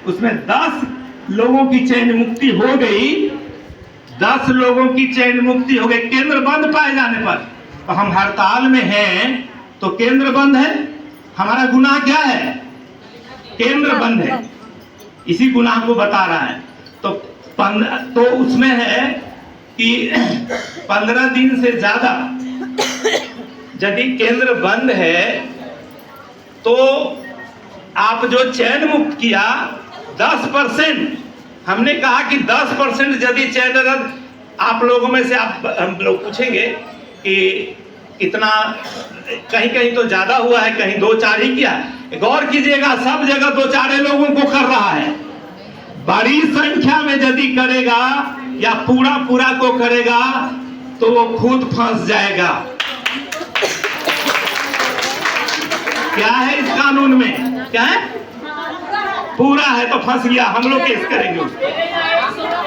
उसमें 10 लोगों की चयन मुक्ति हो गई, 10 लोगों की चयन मुक्ति हो गई केंद्र बंद पाए जाने पर। तो हम हड़ताल में हैं तो केंद्र बंद है, हमारा गुनाह क्या है? केंद्र बंद है, इसी गुनाह को बता रहा है। तो उसमें है कि 15 दिन से ज्यादा यदि केंद्र बंद है तो आप जो चयन मुक्त किया 10%, हमने कहा कि 10% यदि चयन रद्द, आप लोगों में से हम लोग पूछेंगे कि कितना, कहीं कहीं तो ज्यादा हुआ है, कहीं 2-4 ही किया। गौर कीजिएगा, सब जगह 2-4 लोगों को कर रहा है। बड़ी संख्या में यदि करेगा या पूरा को करेगा तो वो खुद फंस जाएगा। क्या है इस कानून में? क्या है? पूरा है तो फंस गया, हम लोग केस करेंगे उसको।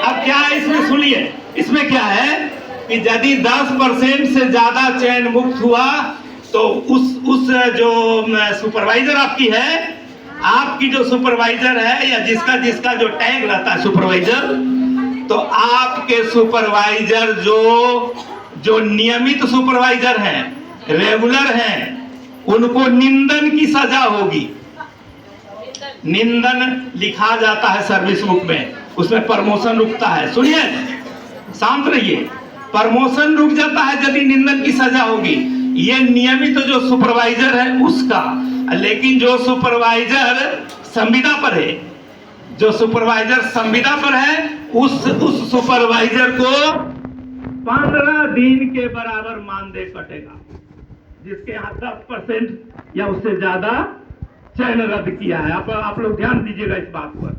अब क्या है इसमें, सुनिए, इसमें क्या है कि यदि 10% से ज्यादा चयन मुक्त हुआ तो उस जो सुपरवाइजर आपकी है, आपकी जो सुपरवाइजर है या जिसका जो टैग रहता है सुपरवाइजर, तो आपके सुपरवाइजर जो नियमित सुपरवाइजर हैं, रेगुलर हैं, उनको निंदन की सजा होगी। निंदन लिखा जाता है सर्विस बुक में, उसमें प्रमोशन रुकता है। सुनिए, शांत रहिए, प्रमोशन रुक जाता है यदि निंदन की सजा होगी। ये नियमित जो सुपरवाइजर है उसका, लेकिन जो सुपरवाइजर संविदा पर है, जो सुपरवाइजर संविदा पर है, उस सुपरवाइजर को 15 दिन के बराबर मानदेय कटेगा, जिसके यहाँ 10% या उससे ज्यादा चयन रद्द किया है। आप लोग ध्यान दीजिएगा इस बात पर।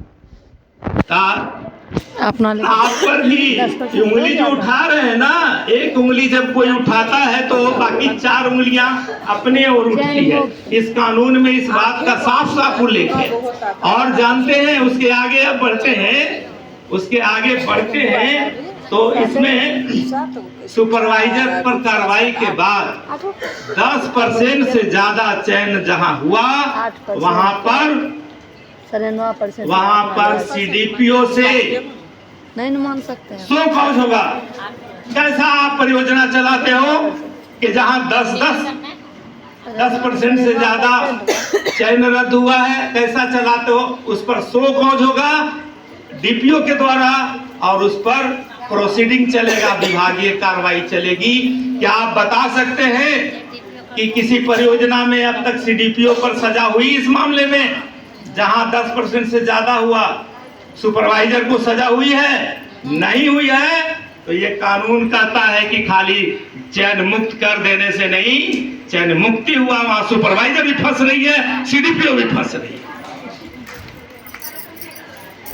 आप पर भी उंगली जो उठा रहे हैं ना, एक उंगली जब कोई उठाता है तो बाकी 4 उंगलियां अपने ओर उठती है। इस कानून में इस बात का साफ साफ उल्लेख है। और जानते हैं उसके आगे अब बढ़ते हैं तो इसमें सुपरवाइजर पर कार्रवाई के बाद 10% से ज्यादा चयन जहां हुआ वहां पर सीडीपीओ से नहीं मान सकते हैं। सो कौज होगा। कैसा आप परियोजना चलाते हो कि जहां 10% से ज्यादा चयन रद्द हुआ है, कैसा चलाते हो? उस पर सो कौज होगा डीपीओ के द्वारा और उस पर प्रोसीडिंग चलेगा, विभागीय कार्रवाई चलेगी। क्या आप बता सकते हैं कि किसी परियोजना में अब तक सीडीपीओ पर सजा हुई इस मामले में, जहां 10% से ज्यादा हुआ सुपरवाइजर को सजा हुई है? नहीं हुई है। तो ये कानून कहता है कि खाली चयन मुक्त कर देने से नहीं, चयन मुक्ति हुआ वहां सुपरवाइजर भी फंस रही है, सीडीपीओ भी फंस रही है।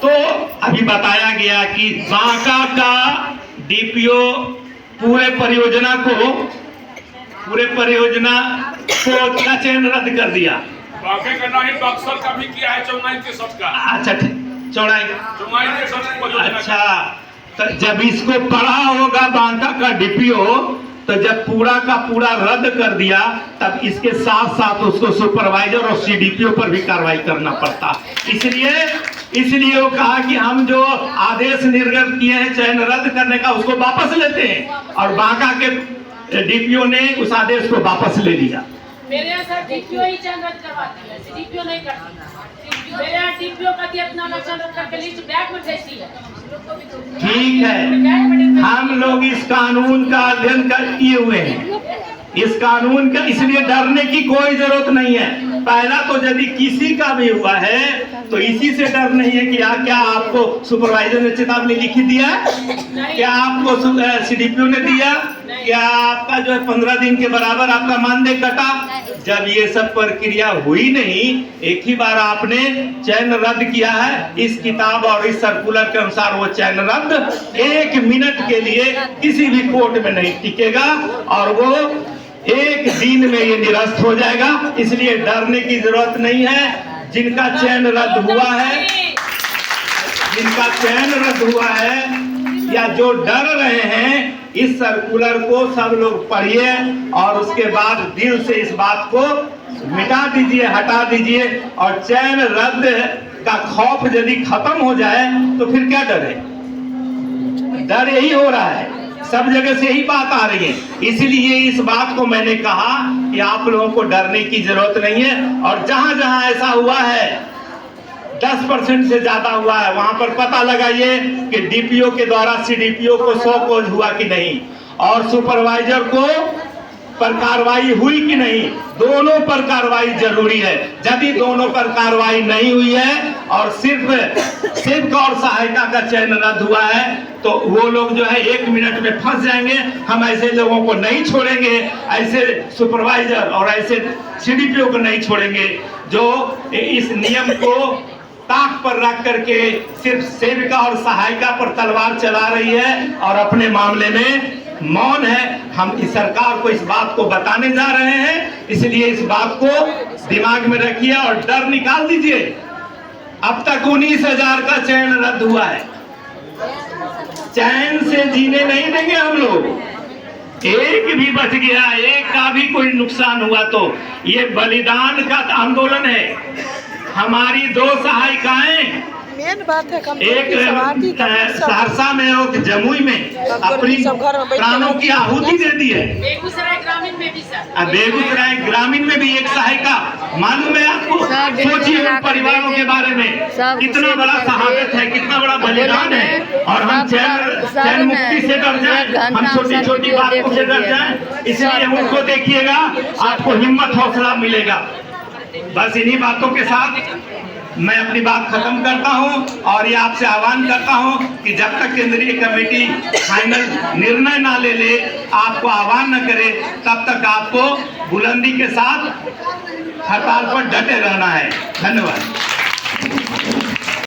तो अभी बताया गया कि बांका का डीपीओ पूरे परियोजना को क्या चयन रद्द कर दिया। बांके का नहीं, बक्सर का भी किया है, चौनाई के सब का। अच्छा, चौड़ाई के सब। अच्छा, तो जब इसको पढ़ा होगा बांका का डीपीओ, तो जब पूरा का पूरा रद्द कर दिया तब इसके साथ साथ उसको सुपरवाइजर और सीडीपीओ पर भी कार्रवाई करना पड़ता। इसलिए वो कहा कि हम जो आदेश निर्गत किए हैं चयन रद्द करने का, उसको वापस लेते हैं। और बांका के डीपीओ ने उस आदेश को वापस ले लिया। मेरे यहाँ सर डीपीओ ही चयन रद्द करवाती है, सीडीपीओ नहीं करती। मेरे यहाँ डीपीओ का अपना चयन रद्द करके लिस्ट बैग में भेजती है। ठीक है, हम लोग इस कानून का अध्ययन किए हुए हैं, इस कानून का, इसलिए डरने की कोई जरूरत नहीं है। पहला तो यदि किसी का भी हुआ है तो इसी से डर नहीं है कि क्या आपको सुपरवाइजर ने चेतावनी लिखी दिया, क्या आपको सीडीपीओ ने दिया, क्या आपका जो है 15 दिन के बराबर आपका मानदेय कटा। जब ये सब प्रक्रिया हुई नहीं, एक ही बार आपने चयन रद्द किया है, इस किताब और इस सर्कुलर के अनुसार वो चयन रद्द 1 मिनट के लिए किसी भी कोर्ट में नहीं टिकेगा और वो 1 दिन में ये निरस्त हो जाएगा। इसलिए डरने की जरूरत नहीं है। जिनका चयन रद्द हुआ है या जो डर रहे हैं, इस सर्कुलर को सब लोग पढ़िए और उसके बाद दिल से इस बात को मिटा दीजिए, हटा दीजिए। और चयन रद्द का खौफ यदि खत्म हो जाए तो फिर क्या डर है? डर यही हो रहा है, सब जगह से यही बात आ रही है। इसलिए इस बात को मैंने कहा कि आप लोगों को डरने की जरूरत नहीं है। और जहां जहां ऐसा हुआ है 10% से ज्यादा हुआ है, वहां पर पता लगाइए कि डीपीओ के द्वारा सीडीपीओ को 100 कोज हुआ कि नहीं, और सुपरवाइजर को पर कार्रवाई हुई कि नहीं। दोनों पर कार्रवाई जरूरी है। यदि दोनों पर कार्रवाई नहीं हुई है और सिर्फ और सहायता का चयन रद्द हुआ है तो वो लोग जो है 1 मिनट में फंस जाएंगे। हम ऐसे लोगों को नहीं छोड़ेंगे, ऐसे सुपरवाइजर और ऐसे सीडीपीओ को नहीं छोड़ेंगे जो इस नियम को ताक पर रख करके सिर्फ सेविका और सहायिका पर तलवार चला रही है और अपने मामले में मौन है। हम इस सरकार को इस बात को बताने जा रहे हैं, इसलिए इस बात को दिमाग में रखिए और डर निकाल दीजिए। अब तक 19,000 का चयन रद्द हुआ है। चैन से जीने नहीं देंगे हम लोग। एक भी बच गया, एक का भी कोई नुकसान हुआ तो ये बलिदान का आंदोलन है। हमारी 2 सहायिकाएं, मेन बात है एक सहरसा में और जमुई में अपनी प्राणों की आहुति दे दी है। बेगूसराय ग्रामीण में भी सर, बेगूसराय ग्रामीण में भी एक सहायिका, मालूम है आपको? सोचिए उन परिवारों के बारे में, कितना बड़ा शहादत है, कितना बड़ा बलिदान है। और हम चैन मुक्ति से डर जाए, हम छोटी छोटी बातों से डर जाए, इसलिए उनको देखिएगा, आपको हिम्मत हौसला मिलेगा। बस इन्हीं बातों के साथ मैं अपनी बात खत्म करता हूं और ये आपसे आह्वान करता हूं कि जब तक केंद्रीय कमेटी फाइनल निर्णय ना ले आपको आह्वान न करे, तब तक आपको बुलंदी के साथ हड़ताल पर डटे रहना है। धन्यवाद।